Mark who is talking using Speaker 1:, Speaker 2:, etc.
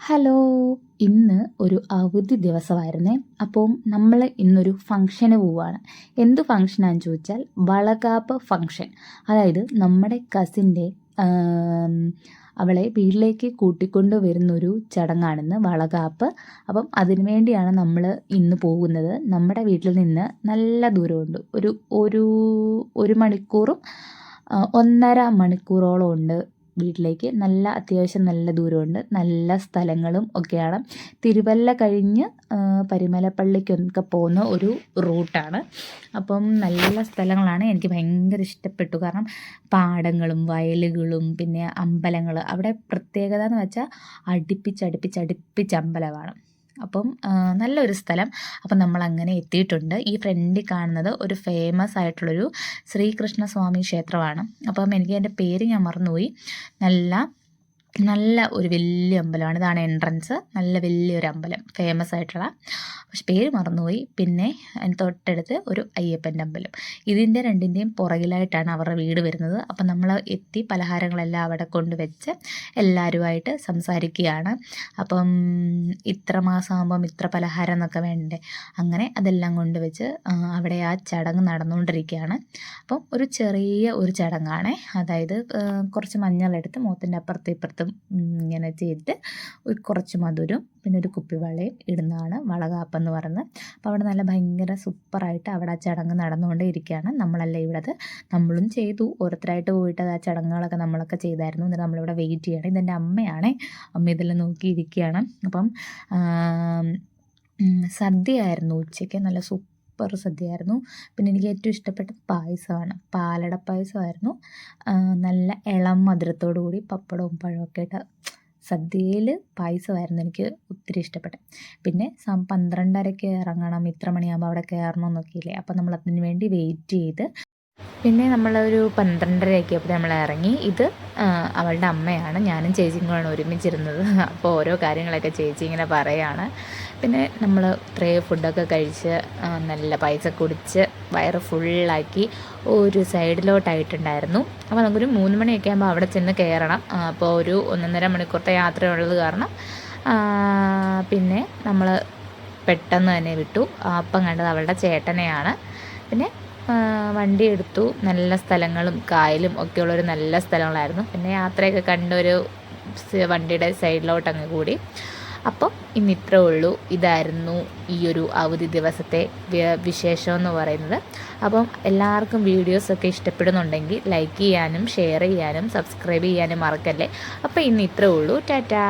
Speaker 1: Hello, ഇന്ന് ഒരു അവധി ദിവസമായിരുന്നേ. അപ്പം നമ്മൾ ഇന്നൊരു ഫംഗ്ഷന് പോവുകയാണ്. എന്ത് ഫംഗ്ഷനാണെന്ന് ചോദിച്ചാൽ വളകാപ്പ് ഫംഗ്ഷൻ. അതായത് നമ്മുടെ കസിൻ്റെ അവളെ വീട്ടിലേക്ക് കൂട്ടിക്കൊണ്ട് വരുന്നൊരു ചടങ്ങാണിന്ന് വളകാപ്പ്. അപ്പം അതിനു വേണ്ടിയാണ് നമ്മൾ ഇന്ന് പോകുന്നത്. നമ്മുടെ വീട്ടിൽ നിന്ന് നല്ല ദൂരമുണ്ട്. ഒരു മണിക്കൂറും 1.5 മണിക്കൂറോളം ഉണ്ട് വീട്ടിലേക്ക്. അത്യാവശ്യം നല്ല ദൂരമുണ്ട്. നല്ല സ്ഥലങ്ങളും ഒക്കെയാണ്. തിരുവല്ല കഴിഞ്ഞ് പരിമലപ്പള്ളിക്കൊക്കെ പോകുന്ന ഒരു റൂട്ടാണ്. അപ്പം നല്ല സ്ഥലങ്ങളാണ്. എനിക്ക് ഭയങ്കര ഇഷ്ടപ്പെട്ടു. കാരണം പാടങ്ങളും വയലുകളും പിന്നെ അമ്പലങ്ങൾ. അവിടെ പ്രത്യേകത എന്ന് വെച്ചാൽ അടുപ്പിച്ച് അമ്പലമാണ്. അപ്പം നല്ലൊരു സ്ഥലം. അപ്പം നമ്മളങ്ങനെ എത്തിയിട്ടുണ്ട്. ഈ ഫ്രണ്ടിൽ കാണുന്നത് ഒരു ഫേമസ് ആയിട്ടുള്ളൊരു ശ്രീകൃഷ്ണസ്വാമി ക്ഷേത്രമാണ്. അപ്പം എനിക്ക് അതിൻ്റെ പേര് ഞാൻ മറന്നുപോയി. നല്ല ഒരു വലിയ അമ്പലമാണ്. ഇതാണ് എൻട്രൻസ്. നല്ല വലിയൊരു അമ്പലം, ഫേമസ് ആയിട്ടുള്ള, പക്ഷെ പേര് മറന്നുപോയി. പിന്നെ അതിന് തൊട്ടടുത്ത് ഒരു അയ്യപ്പൻ്റെ അമ്പലം. ഇതിൻ്റെ രണ്ടിൻ്റെയും പുറകിലായിട്ടാണ് അവരുടെ വീട് വരുന്നത്. അപ്പം നമ്മൾ എത്തി പലഹാരങ്ങളെല്ലാം അവിടെ കൊണ്ടുവച്ച് എല്ലാവരുമായിട്ട് സംസാരിക്കുകയാണ്. അപ്പം ഇത്ര മാസമാകുമ്പം ഇത്ര പലഹാരം എന്നൊക്കെ വേണ്ടേ, അങ്ങനെ അതെല്ലാം കൊണ്ടുവച്ച് അവിടെ ആ ചടങ്ങ് നടന്നുകൊണ്ടിരിക്കുകയാണ്. അപ്പം ഒരു ചെറിയ ഒരു ചടങ്ങാണ്. അതായത് കുറച്ച് മഞ്ഞളെടുത്ത് മുഖത്തിൻ്റെ അപ്പുറത്തും ഇപ്പുറത്തും ഇങ്ങനെ ചെയ്തിട്ട് കുറച്ച് മധുരം പിന്നെ ഒരു കുപ്പിവളയും ഇടുന്നതാണ് വളകാപ്പെന്ന് പറയുന്നത്. അപ്പോൾ അവിടെ നല്ല ഭയങ്കര സൂപ്പറായിട്ട് അവിടെ ആ ചടങ്ങ് നടന്നുകൊണ്ടേ ഇരിക്കുകയാണ്. നമ്മളല്ല ഇവിടെ നമ്മളും ചെയ്തു. ഓരോരുത്തരായിട്ട് പോയിട്ട് ആ ചടങ്ങുകളൊക്കെ നമ്മളൊക്കെ ചെയ്തായിരുന്നു. എന്നിട്ട് നമ്മളിവിടെ വെയിറ്റ് ചെയ്യണം. ഇതെൻ്റെ അമ്മയാണ്. അമ്മ ഇതെല്ലാം നോക്കിയിരിക്കുകയാണ്. അപ്പം സദ്യയായിരുന്നു ഉച്ചയ്ക്ക്. നല്ല സൂപ്പർ സദ്യയായിരുന്നു. പിന്നെ എനിക്ക് ഏറ്റവും ഇഷ്ടപ്പെട്ടത് പായസമാണ്. പാലട പായസമായിരുന്നു. നല്ല ഇളം മധുരത്തോടു കൂടി പപ്പടവും പഴമൊക്കെ ഇട്ട സദ്യയിൽ പായസമായിരുന്നു എനിക്ക് ഒത്തിരി ഇഷ്ടപ്പെട്ടത്. പിന്നെ 12:30ക്ക് ഇറങ്ങണം, ഇത്ര മണിയാകുമ്പോൾ അവിടെ കയറണമെന്നൊക്കെ ഇല്ലേ. അപ്പം നമ്മൾ അതിന് വേണ്ടി വെയിറ്റ് ചെയ്ത് പിന്നെ നമ്മളൊരു 12:30 നമ്മൾ ഇറങ്ങി. ഇത് അവളുടെ അമ്മയാണ്. ഞാനും ചേച്ചിയും കൂടെയാണ് ഒരുമിച്ചിരുന്നത്. അപ്പോൾ ഓരോ കാര്യങ്ങളൊക്കെ ചേച്ചി ഇങ്ങനെ പറയുകയാണ്. പിന്നെ നമ്മൾ ഇത്രയും ഫുഡൊക്കെ കഴിച്ച് നല്ല പൈസ കുടിച്ച് വയറ് ഫുള്ളാക്കി ഒരു സൈഡിലോട്ടായിട്ടുണ്ടായിരുന്നു. അപ്പോൾ നമുക്കൊരു 3 മണിയൊക്കെ ആകുമ്പോൾ അവിടെ ചെന്ന് കയറണം. അപ്പോൾ ഒരു 1.5 മണിക്കൂറത്തെ യാത്രയുള്ളത് കാരണം പിന്നെ നമ്മൾ പെട്ടെന്ന് തന്നെ വിട്ടു. അപ്പം കണ്ടത് അവളുടെ ചേട്ടനെയാണ്. പിന്നെ വണ്ടി എടുത്തു. നല്ല സ്ഥലങ്ങളും കായലും ഒക്കെയുള്ളൊരു നല്ല സ്ഥലങ്ങളായിരുന്നു. പിന്നെ യാത്രയൊക്കെ കണ്ടൊരു വണ്ടിയുടെ സൈഡിലോട്ട് അങ്ങ് കൂടി. അപ്പോൾ ഇന്ന് ഇത്രേ ഉള്ളൂ. ഇതായിരുന്നു ഈ ഒരു അവധി ദിവസത്തെ വിശേഷം എന്ന് പറയുന്നത്. അപ്പം എല്ലാവർക്കും വീഡിയോസൊക്കെ ഇഷ്ടപ്പെടുന്നുണ്ടെങ്കിൽ ലൈക്ക് ചെയ്യാനും ഷെയർ ചെയ്യാനും സബ്സ്ക്രൈബ് ചെയ്യാനും മറക്കല്ലേ. അപ്പോൾ ഇന്ന് ഇത്രേ ഉള്ളൂ. ടാറ്റാ.